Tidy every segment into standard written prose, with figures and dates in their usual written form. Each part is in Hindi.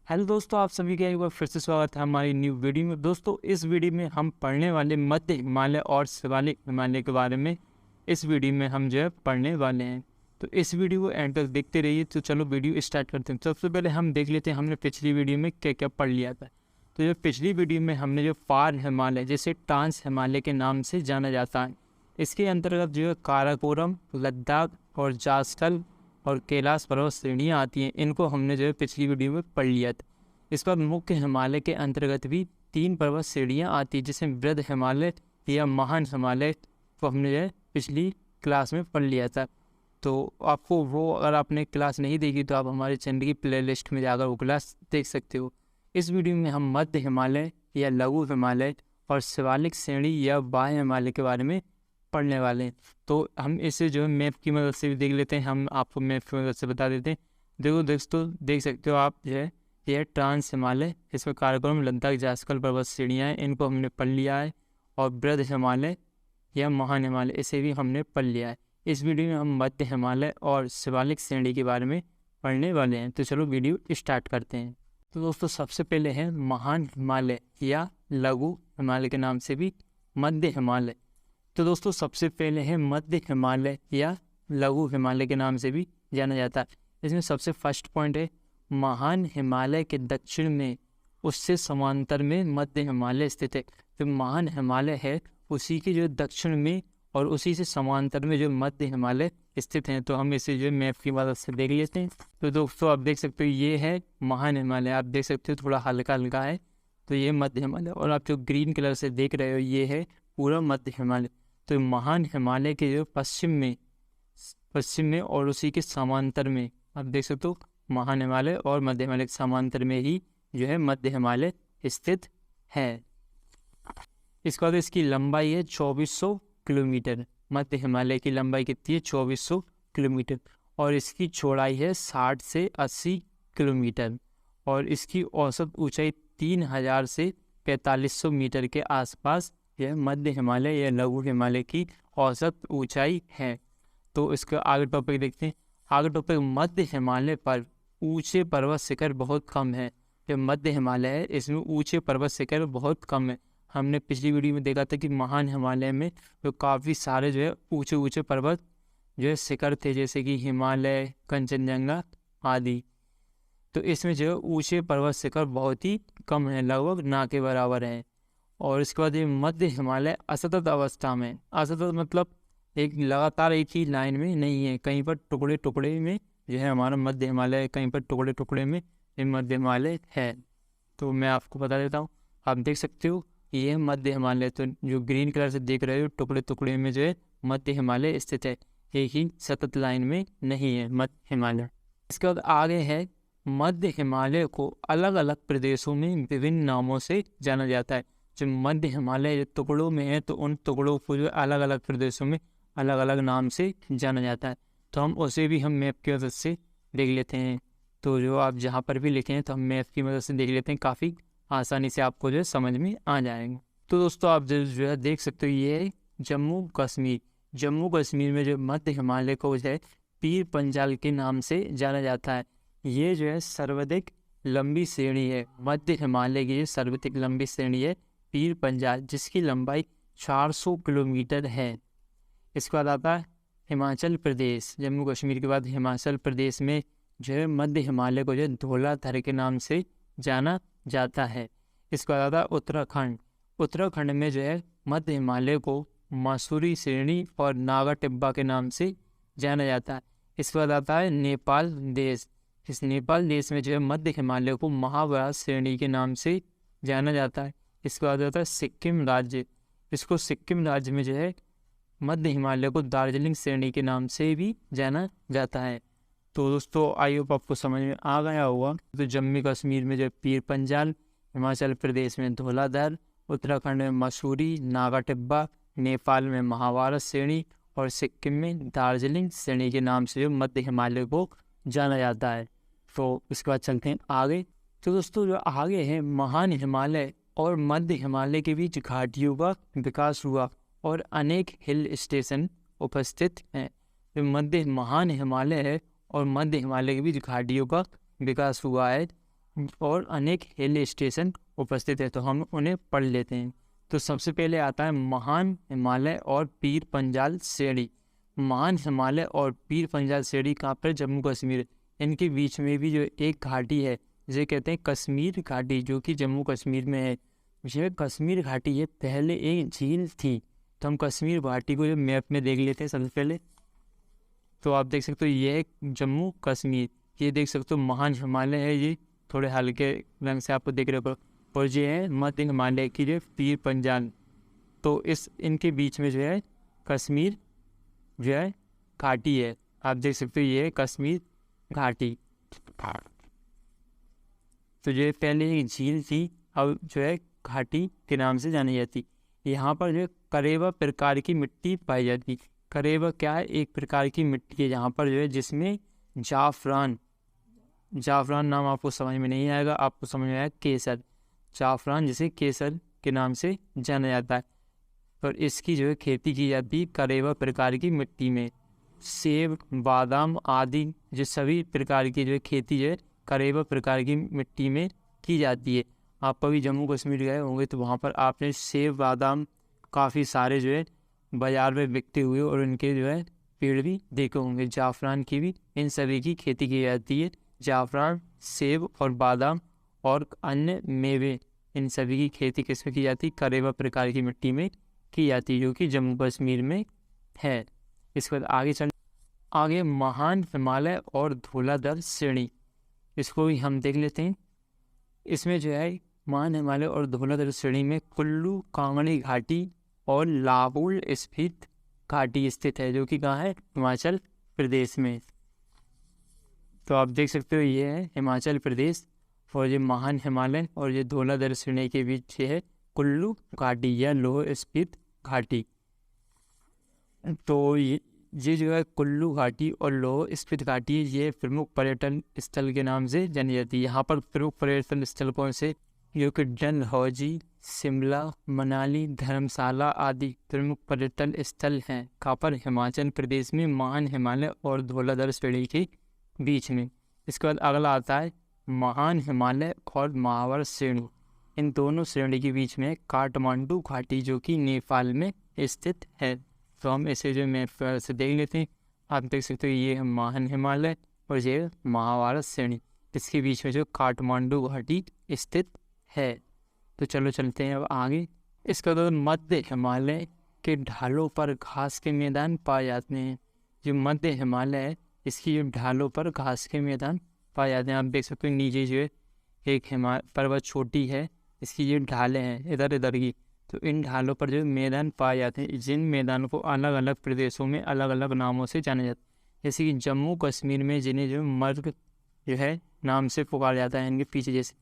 हेलो दोस्तों, आप सभी का एक बार फिर से स्वागत है हमारी न्यू वीडियो में। दोस्तों, इस वीडियो में हम पढ़ने वाले मध्य हिमालय और शिवालिक हिमालय के बारे में इस वीडियो में हम जो है पढ़ने वाले हैं। तो इस वीडियो को एंड तक देखते रहिए। तो चलो वीडियो स्टार्ट करते हैं। सबसे पहले हम देख लेते हैं हमने पिछली वीडियो में क्या क्या पढ़ लिया था। तो जो पिछली वीडियो में हमने जो फार हिमालय, जिसे ट्रांस हिमालय के नाम से जाना जाता है, इसके अंतर्गत जो है काराकोरम, लद्दाख और जासकल और कैलाश पर्वत श्रेणियाँ आती हैं। इनको हमने जो है पिछली वीडियो में पढ़ लिया था। इस पर मुख्य हिमालय के अंतर्गत भी 3 पर्वत श्रेणियाँ आती हैं, जिसमें वृद्ध हिमालय या महान हिमालय को हमने जो है पिछली क्लास में पढ़ लिया था। तो आपको वो, अगर आपने क्लास नहीं देखी तो आप हमारे चैनल की प्लेलिस्ट में जाकर वो क्लास देख सकते हो। इस वीडियो में हम मध्य हिमालय या लघु हिमालय और शिवालिक श्रेणी या बाह्य हिमालय के बारे में पढ़ने वाले हैं। तो हम इसे जो है मैप की मदद से भी देख लेते हैं। हम आपको मैप की मदद से बता देते हैं। देखो दोस्तों, देख सकते हो आप जो है यह ट्रांस हिमालय, इसमें काराकोरम, लद्दाख, जासकल पर्वत श्रेणियाँ हैं, इनको हमने पढ़ लिया है। और वृद्ध हिमालय या महान हिमालय, इसे भी हमने पढ़ लिया है। इस वीडियो में हम मध्य हिमालय और शिवालिक श्रेणी के बारे में पढ़ने वाले हैं। तो चलो वीडियो स्टार्ट करते हैं। तो दोस्तों, सबसे पहले है महान हिमालय या लघु हिमालय के नाम से भी मध्य हिमालय। तो दोस्तों, सबसे पहले है मध्य हिमालय या लघु हिमालय के नाम से भी जाना जाता है। इसमें सबसे फर्स्ट पॉइंट है, महान हिमालय के दक्षिण में उससे समांतर में मध्य हिमालय स्थित है। तो महान हिमालय है उसी के जो दक्षिण में और उसी से समांतर में जो मध्य हिमालय स्थित हैं। तो हम इसे जो मैप की मदद से देख लेते हैं। तो दोस्तों, आप देख सकते हो ये है महान हिमालय। आप देख सकते हो थोड़ा हल्का हल्का है, तो ये मध्य हिमालय। और आप जो ग्रीन कलर से देख रहे हो ये है पूरा मध्य हिमालय। तो महान हिमालय के जो पश्चिम में और उसी के समांतर में आप देख सकते हो महान हिमालय और मध्य हिमालय के समांतर में ही जो है मध्य हिमालय स्थित है। इसके बाद इसकी लंबाई है 2400 किलोमीटर। मध्य हिमालय की लंबाई कितनी है? 2400 किलोमीटर। और इसकी चौड़ाई है 60 से 80 किलोमीटर। और इसकी औसत ऊंचाई 3000 से 4500 मीटर के आसपास यह मध्य हिमालय या लघु हिमालय की औसत ऊंचाई है। तो इसका आगे टॉपिक देखते हैं। आगे टॉपिक, मध्य हिमालय पर ऊंचे पर्वत शिखर बहुत कम है। जो मध्य हिमालय है इसमें ऊंचे पर्वत शिखर बहुत कम है। हमने पिछली वीडियो में देखा था कि महान हिमालय में जो काफ़ी सारे जो है ऊंचे ऊंचे पर्वत जो है शिखर थे, जैसे कि हिमालय, कंचनजंगा आदि। तो इसमें जो है ऊंचे पर्वत शिखर बहुत ही कम है, लगभग ना के बराबर है। और इसके बाद ये मध्य हिमालय असतत अवस्था में, असतत मतलब एक लगातार एक ही लाइन में नहीं है, कहीं पर टुकड़े टुकड़े में जो है हमारा मध्य हिमालय, कहीं पर टुकड़े टुकड़े में ये मध्य हिमालय है। तो मैं आपको बता देता हूँ, आप देख सकते हो ये है मध्य हिमालय। तो जो ग्रीन कलर से देख रहे हो टुकड़े टुकड़े में जो है मध्य हिमालय स्थित है, एक ही सतत लाइन में नहीं है मध्य हिमालय। इसके बाद आगे है, मध्य हिमालय को अलग अलग प्रदेशों में विभिन्न नामों से जाना जाता है। जो मध्य हिमालय टुकड़ों में है तो उन टुकड़ों को जो अलग अलग प्रदेशों में अलग अलग नाम से जाना जाता है। तो हम उसे भी हम मैप की मदद से देख लेते हैं। तो जो आप जहाँ पर भी लिखे हैं तो हम मैप की मदद से देख लेते हैं, काफ़ी आसानी से आपको जो है समझ में आ जाएंगे। तो दोस्तों, आप जो है देख सकते हो ये है जम्मू कश्मीर। जम्मू कश्मीर में जो मध्य हिमालय को जो है पीर पंजाल के नाम से जाना जाता है। ये जो है सर्वाधिक लंबी श्रेणी है। मध्य हिमालय की जो सर्वाधिक लंबी श्रेणी है पीर पंजाल, जिसकी लंबाई 400 किलोमीटर है। इसके बाद आता है हिमाचल प्रदेश। जम्मू कश्मीर के बाद हिमाचल प्रदेश में जो है मध्य हिमालय को जो है धौलाधर के नाम से जाना जाता है। इसके बाद आता है उत्तराखंड। उत्तराखंड में जो है मध्य हिमालय को मसूरी श्रेणी और नागा टिब्बा के नाम से जाना जाता है। इसके बाद आता है नेपाल देश। इस नेपाल देश में जो है मध्य हिमालय को महाबरात श्रेणी के नाम से जाना जाता है। इसके बाद आता है सिक्किम राज्य। इसको सिक्किम राज्य में जो है मध्य हिमालय को दार्जिलिंग श्रेणी के नाम से भी जाना जाता है। तो दोस्तों, आई होप आपको समझ में आ गया होगा। तो जम्मू कश्मीर में जो पीर पंजाल, हिमाचल प्रदेश में धौलाधर, उत्तराखंड में मसूरी, नागा टिब्बा, नेपाल में महाभारत श्रेणी और सिक्किम में दार्जिलिंग श्रेणी के नाम से जो मध्य हिमालय को जाना जाता है। तो इसके बाद चलते हैं आगे। तो दोस्तों, जो आगे है महान हिमालय और मध्य हिमालय के बीच घाटियों का विकास हुआ और अनेक हिल स्टेशन उपस्थित हैं। जो मध्य महान हिमालय है और मध्य हिमालय के बीच घाटियों का विकास हुआ है, और अनेक हिल स्टेशन उपस्थित है, तो हम उन्हें पढ़ लेते हैं। तो सबसे पहले आता है महान हिमालय और पीर पंजाल श्रेणी। महान हिमालय और पीर पंजाल श्रेणी कहाँ पर? जम्मू कश्मीर। इनके बीच में भी जो एक घाटी है जिसे कहते हैं कश्मीर घाटी, जो कि जम्मू कश्मीर में है। ये कश्मीर घाटी ये पहले एक झील थी। तो हम कश्मीर घाटी को जो मैप में देख लेते हैं सबसे पहले। तो आप देख सकते हो ये है जम्मू कश्मीर। ये देख सकते हो महान हिमालय है, ये थोड़े हल्के रंग से आपको देख रहे हो। और ये है मध्य हिमालय की जो पीर पंजाल। तो इनके बीच में जो है कश्मीर जो है घाटी है। आप देख सकते हो ये है कश्मीर घाटी। तो ये पहले एक झील थी, अब जो है घाटी के नाम से जानी जाती। यहाँ पर जो है करेवा प्रकार की मिट्टी पाई जाती। करेवा क्या है? एक प्रकार की मिट्टी है यहाँ पर जो है जिसमें जाफरान नाम आपको समझ में नहीं आएगा, आपको समझ में आएगा केसर। जाफरान जिसे केसर के नाम से जाना जाता है। और इसकी जो है खेती की जाती है करेवा प्रकार की मिट्टी में। सेब, बादाम आदि जो सभी प्रकार की जो है खेती जो है करेवा प्रकार की मिट्टी में की जाती है। आप कभी जम्मू कश्मीर गए होंगे तो वहाँ पर आपने सेब, बादाम काफ़ी सारे जो है बाज़ार में बिकते हुए और उनके जो है पेड़ भी देखे होंगे। जाफरान की भी इन सभी की खेती की जाती है। जाफरान, सेब और बादाम और अन्य मेवे, इन सभी की खेती किसमें की जाती है? करेवा प्रकार की मिट्टी में की जाती है, जो कि जम्मू कश्मीर में है। इसके बाद आगे महान हिमालय और धौलाधर श्रेणी, इसको भी हम देख लेते हैं। इसमें जो है महान हिमालय और धौलाधर श्रेणी में कुल्लू कांगड़ी घाटी और लाहौल स्फीत घाटी स्थित है, जो कि कहाँ है? हिमाचल प्रदेश में। तो आप देख सकते हो ये है हिमाचल प्रदेश। और ये महान हिमालय और ये धौलाधर श्रेणी के बीच ये है कुल्लू घाटी या लाहौल स्फीत घाटी। तो ये जो है कुल्लू घाटी और लाहौल स्फीत घाटी ये प्रमुख पर्यटन स्थल के नाम से जानी जाती है। यहाँ पर प्रमुख पर्यटन स्थल कौन से? जो कि डलहौजी, शिमला, मनाली, धर्मशाला आदि प्रमुख पर्यटन स्थल हैं। कहाँ पर? हिमाचल प्रदेश में महान हिमालय और धौलाधर श्रेणी के बीच में। इसके बाद अगला आता है महान हिमालय और महावर श्रेणी। इन दोनों श्रेणी के बीच में काठमांडू घाटी, जो कि नेपाल में स्थित है। तो हम इसे जो मैप से देख लेते हैं। आप देख सकते हो ये है महान हिमालय और ये महाभारत श्रेणी। इसके बीच में जो काठमांडू घाटी स्थित है। तो चलो चलते हैं अब आगे। इसके बाद मध्य हिमालय के ढालों पर घास के मैदान पाए जाते हैं। जो मध्य हिमालय है इसकी जो ढालों पर घास के मैदान पाए जाते हैं। आप देख सकते हो नीचे जो है एक पर्वत छोटी है, इसकी जो ढालें हैं इधर इधर की, तो इन ढालों पर जो मैदान पाए जाते हैं, जिन मैदानों को अलग अलग प्रदेशों में अलग अलग नामों से जाना जाता है। जैसे कि जम्मू कश्मीर में जिन्हें जो मर्ग जो है नाम से पुकारा जाता है, इनके पीछे जैसे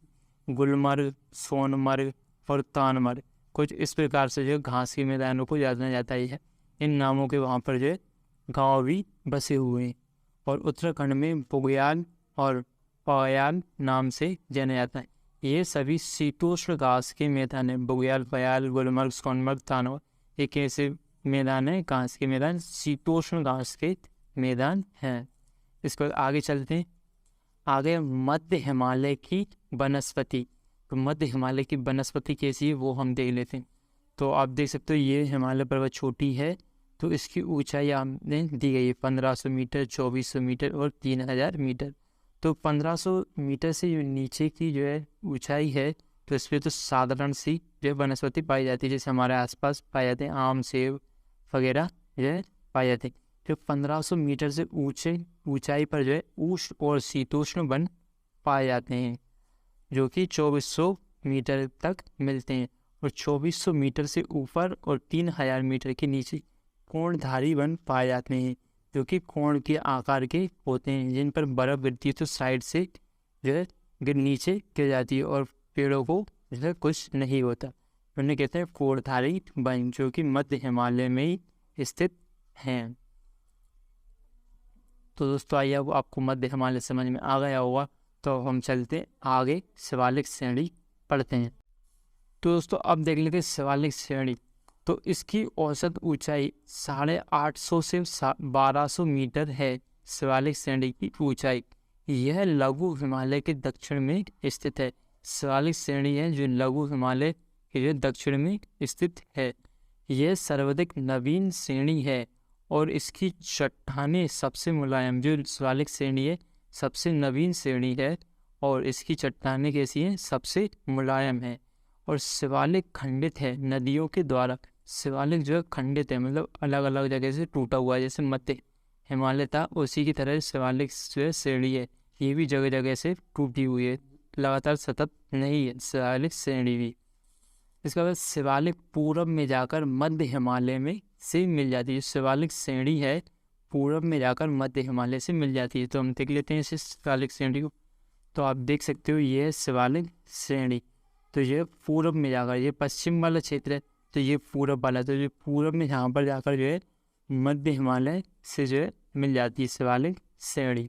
गुलमर्ग, सोनमर्ग और तानमर्ग, कुछ इस प्रकार से जो घास के मैदानों को जाना जाता है। इन नामों के वहाँ पर जो है गाँव भी बसे हुए हैं। और उत्तराखंड में बुग्याल और पयाल नाम से जाना जाता है। ये सभी शीतोष्ण घास के मैदान है। बुग्याल, पयाल, गुलमर्ग, सोनमर्ग, तानमर्ग एक ऐसे मैदान है, घास के मैदान, शीतोष्ण घास के मैदान हैं। इसके बाद आगे चलते हैं। आगे मध्य हिमालय की वनस्पति। तो मध्य हिमालय की वनस्पति कैसी है वो हम देख लेते हैं। तो आप देख सकते हो ये हिमालय पर्वत छोटी है, तो इसकी ऊंचाई आपने दी गई है 1500 मीटर, 2400 मीटर और 3000 मीटर। तो 1500 मीटर से जो नीचे की जो है ऊंचाई है, तो इस पर तो साधारण सी जो है वनस्पति पाई जाती है, जैसे हमारे आसपास पाए जाते हैं आम, सेब वगैरह जो है पाए जाते हैं। जो 1500 मीटर से ऊंचाई पर जो है उष्ण और शीतोष्ण वन पाए जाते हैं, जो कि 2400 मीटर तक मिलते हैं। और 2400 मीटर से ऊपर और 3000 मीटर के नीचे कोणधारी वन पाए जाते हैं, जो कि कोण के आकार के होते हैं, जिन पर बर्फ गिरती है तो साइड से जो है नीचे गिर जाती है और पेड़ों को जो है कुछ नहीं होता। उन्हें कहते हैं कोणधारी वन, जो कि मध्य हिमालय में ही स्थित हैं। तो दोस्तों आइए अब आपको मध्य हिमालय समझ में आ गया होगा, तो हम चलते आगे शिवालिक श्रेणी पढ़ते हैं। तो दोस्तों अब देख लेते हैं शिवालिक श्रेणी। तो इसकी औसत ऊंचाई 850 से 1200 मीटर है। शिवालिक श्रेणी की ऊंचाई यह लघु हिमालय के दक्षिण में स्थित है। शिवालिक श्रेणी है जो लघु हिमालय के दक्षिण में स्थित है। यह सर्वाधिक नवीन श्रेणी है और इसकी चट्टानें सबसे मुलायम, जो शिवालिक श्रेणी है सबसे नवीन श्रेणी है और इसकी चट्टानें कैसी हैं, सबसे मुलायम है। और शिवालिक खंडित है नदियों के द्वारा। शिवालिक जो है खंडित है, मतलब अलग अलग जगह से टूटा हुआ है, जैसे मध्य हिमालय था उसी की तरह शिवालिक जो है श्रेणी है, ये भी जगह जगह से टूटी हुई है, लगातार सतत नहीं है शिवालिक श्रेणी भी। इसके बाद शिवालिक पूरब में जाकर मध्य हिमालय में से मिल जाती है। शिवालिक श्रेणी है पूरब में जाकर मध्य हिमालय से मिल जाती है। तो हम देख लेते हैं इस शिवालिक श्रेणी को। तो आप देख सकते हो ये है शिवालिक श्रेणी। तो ये पूरब में जाकर, ये पश्चिम वाला क्षेत्र है तो ये पूरब वाला, तो ये पूरब में यहाँ पर जाकर जो है मध्य हिमालय से जो है मिल जाती है शिवालिक श्रेणी।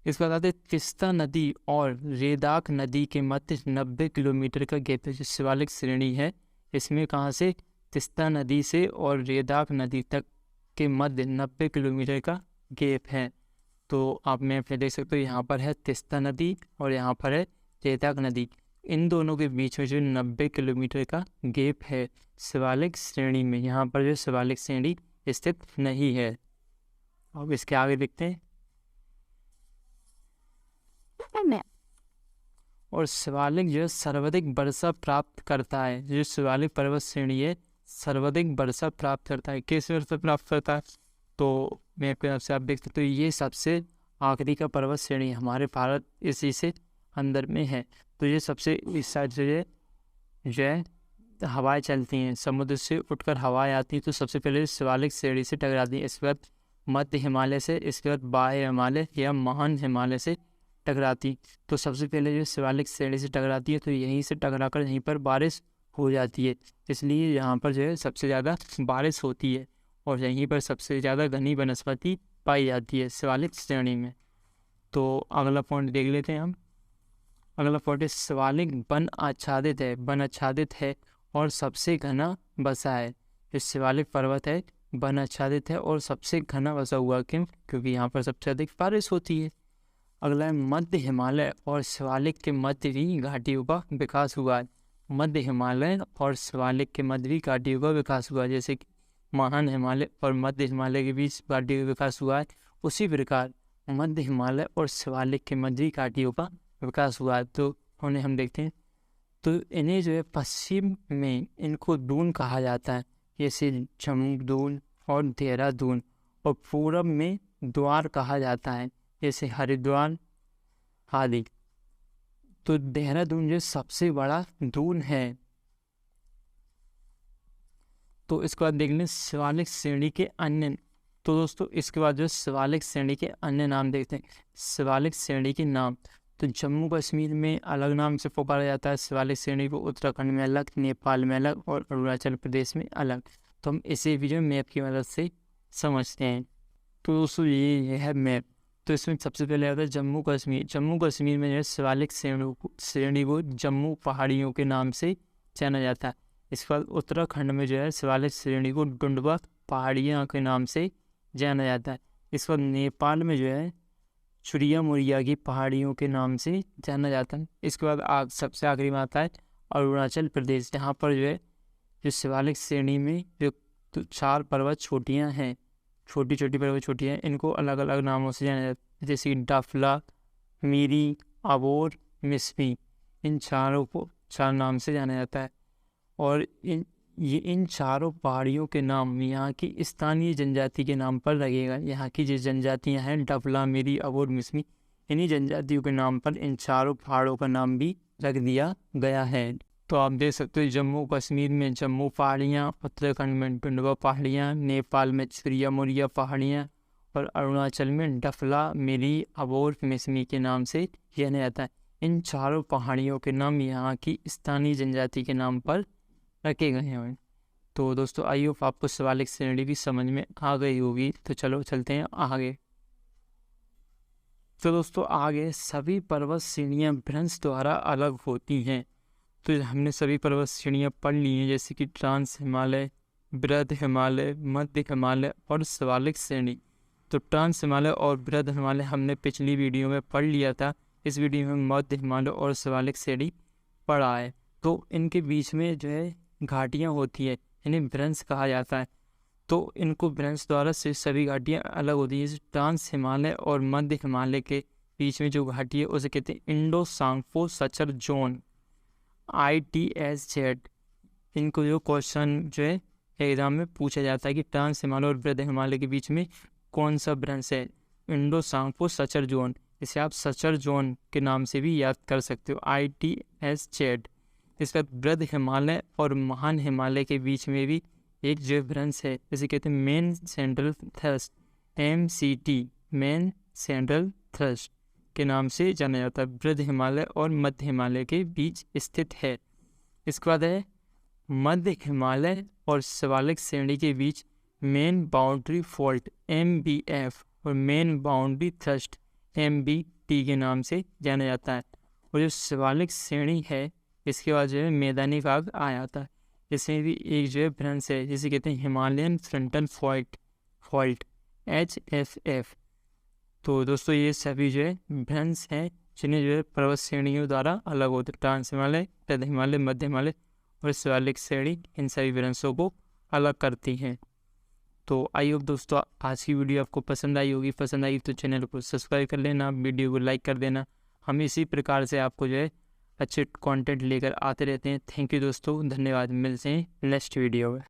इसके बाद आते हैं तिस्ता नदी और रेदाक नदी के मध्य 90 किलोमीटर का गैप है। जो शिवालिक श्रेणी है इसमें कहाँ से, तिस्ता नदी से और रेदाक नदी तक के मध्य 90 किलोमीटर का गैप है। तो आप मैप में देख सकते हो, यहाँ पर है तिस्ता नदी और यहाँ पर है रेदाक नदी। इन दोनों के बीच में जो 90 किलोमीटर का गैप है शिवालिक श्रेणी में, यहाँ पर जो शिवालिक श्रेणी स्थित नहीं है। अब इसके आगे देखते हैं। और शिवालिक जो सर्वाधिक वर्षा प्राप्त करता है, जो शिवालिक पर्वत श्रेणी है सर्वाधिक वर्षा प्राप्त करता है। किस वर्षा प्राप्त करता है, तो मैं आपके आपसे आप देख सकते हो ये सबसे आखिरी का पर्वत श्रेणी हमारे भारत इसी से अंदर में है। तो ये सबसे इस साइड से जो है हवाएं चलती हैं, समुद्र से उठकर हवाएं आती हैं तो सबसे पहले शिवालिक श्रेणी से टकराती हैं। इसके बाद मध्य हिमालय से, इसके बाद बाह्य हिमालय या महान हिमालय से टकराती। तो सबसे पहले जो शिवालिक श्रेणी से टकराती है तो यहीं से टकराकर यहीं पर बारिश हो जाती है, इसलिए यहाँ पर जो है सबसे ज़्यादा बारिश होती है और यहीं पर सबसे ज़्यादा घनी वनस्पति पाई जाती है शिवालिक श्रेणी में। तो अगला पॉइंट देख लेते हैं हम। अगला पॉइंट है शिवालिक वन आच्छादित है, वन आच्छादित है और सबसे घना बसा है। जो शिवालिक पर्वत है वन आच्छादित है और सबसे घना बसा हुआ, क्यों, क्योंकि यहाँ पर सबसे अधिक बारिश होती है। अगला है मध्य हिमालय और शिवालिक के मध्य भी घाटियों का विकास हुआ है। मध्य हिमालय और शिवालिक के मध्य भी घाटियों का विकास हुआ है, जैसे कि महान हिमालय और मध्य हिमालय के बीच घाटियों का विकास हुआ है, उसी प्रकार मध्य हिमालय और शिवालिक के मध्य भी घाटियों का विकास हुआ है। तो उन्हें हम देखते हैं, तो इन्हें जो है पश्चिम में इनको दून कहा जाता है, जैसे जम्मू और देहरादून, और पूरब में द्वार कहा जाता है, जैसे हरिद्वार आदि। तो देहरादून जो सबसे बड़ा दून है। तो इसके बाद देख लें शिवालिक श्रेणी के अन्य। तो दोस्तों इसके बाद जो शिवालिक श्रेणी के अन्य नाम देखते हैं। शिवालिक श्रेणी के नाम, तो जम्मू कश्मीर में अलग नाम से पुकारा जाता है शिवालिक श्रेणी को, उत्तराखंड में अलग, नेपाल में अलग और अरुणाचल प्रदेश में अलग। तो हम इसे भी जो मैप की मदद से समझते हैं। तो दोस्तों ये है मैप। तो इसमें सबसे पहले आता है जम्मू कश्मीर। जम्मू कश्मीर में जो है शिवालिक श्रेणी को जम्मू पहाड़ियों के नाम से जाना जाता है। इसके बाद उत्तराखंड में जो है शिवालिक श्रेणी को डुंडवा पहाड़ियाँ के नाम से जाना जाता है। इसके बाद नेपाल में जो है चुरिया मुरिया की पहाड़ियों के नाम से जाना जाता है। इसके बाद सबसे आखिरी में आता है अरुणाचल प्रदेश, जहाँ पर जो है जो शिवालिक श्रेणी में जो 4 पर्वत चोटियाँ हैं, छोटी छोटी पर्वत चोटियाँ, इनको अलग अलग नामों से जाना जाता है, जैसे कि डफला, मीरी, अबोर, मिसमी। इन चारों को 4 नाम से जाना जाता है। और इन चारों पहाड़ियों के नाम यहाँ की स्थानीय जनजाति के नाम पर लगेगा। यहाँ की जो जनजातियाँ हैं डफला, मीरी, अबोर, मिसमी, इन्हीं जनजातियों के नाम पर इन चारों पहाड़ों का नाम भी रख दिया गया है। तो आप देख सकते हो जम्मू कश्मीर में जम्मू पहाड़ियाँ, उत्तराखंड में डुंडवा पहाड़ियाँ, नेपाल में चुरिया मुरिया पहाड़ियाँ और अरुणाचल में डफला, मीरी, अबोर, मिसमी के नाम से जाना जाता है। इन चारों पहाड़ियों के नाम यहाँ की स्थानीय जनजाति के नाम पर रखे गए हैं। तो दोस्तों आई होप आपको शिवालिक श्रेणी भी समझ में आ गई होगी। तो चलो चलते हैं आगे। तो दोस्तों आगे सभी पर्वत श्रेणियाँ भ्रंश द्वारा अलग होती हैं। तो हमने सभी पर्वत श्रेणियाँ पढ़ ली हैं, जैसे कि ट्रांस हिमालय, बृहद हिमालय, मध्य हिमालय और शिवालिक श्रेणी। तो ट्रांस हिमालय और बृहद हिमालय हमने पिछली वीडियो में पढ़ लिया था। इस वीडियो में मध्य हिमालय और शिवालिक श्रेणी पढ़ा है। तो इनके बीच में जो है घाटियाँ होती है, इन्हें भ्रंश कहा जाता है। तो इनको भ्रंश द्वारा से सभी घाटियाँ अलग होती है। जैसे ट्रांस हिमालय और मध्य हिमालय के बीच में जो घाटी है उसे कहते हैं इंडो सांग्पो सचर जोन, ITSZ। इनको जो क्वेश्चन जो है एग्जाम में पूछा जाता है कि ट्रांस हिमालय और बृहद हिमालय के बीच में कौन सा भ्रंश है, इंडो सांग्पो सचर जोन। इसे आप सचर जोन के नाम से भी याद कर सकते हो, ITSZ। इसका बृहद हिमालय और महान हिमालय के बीच में भी एक जो भ्रंश है, इसे कहते हैं main central thrust, MCT, main central thrust के नाम से जाना जाता है। बृहद हिमालय और मध्य हिमालय के बीच स्थित है। इसके बाद है मध्य हिमालय और शिवालिक श्रेणी के बीच मेन बाउंड्री फॉल्ट, MBF, और मेन बाउंड्री थ्रस्ट, MBT के नाम से जाना जाता है। और जो शिवालिक श्रेणी है इसके बाद जो है मैदानी भाग आ जाता है। इसमें भी एक जो है भ्रंश है जिसे कहते हैं हिमालयन फ्रंटल फॉल्ट, HFF। तो दोस्तों ये सभी जो है भ्रंश हैं जिन्हें जो है पर्वत श्रेणियों द्वारा अलग होते हैं। ट्रांस हिमालय, बृहद हिमालय, मध्य हिमालय और शिवालिक श्रेणी इन सभी भ्रंशों को अलग करती हैं। तो आई होप दोस्तों आज की वीडियो आपको पसंद आई होगी। पसंद आई तो चैनल को सब्सक्राइब कर लेना, वीडियो को लाइक कर देना। हम इसी प्रकार से आपको जो है अच्छे कंटेंट लेकर आते रहते हैं। थैंक यू दोस्तों, धन्यवाद। मिलते हैं नेक्स्ट वीडियो में।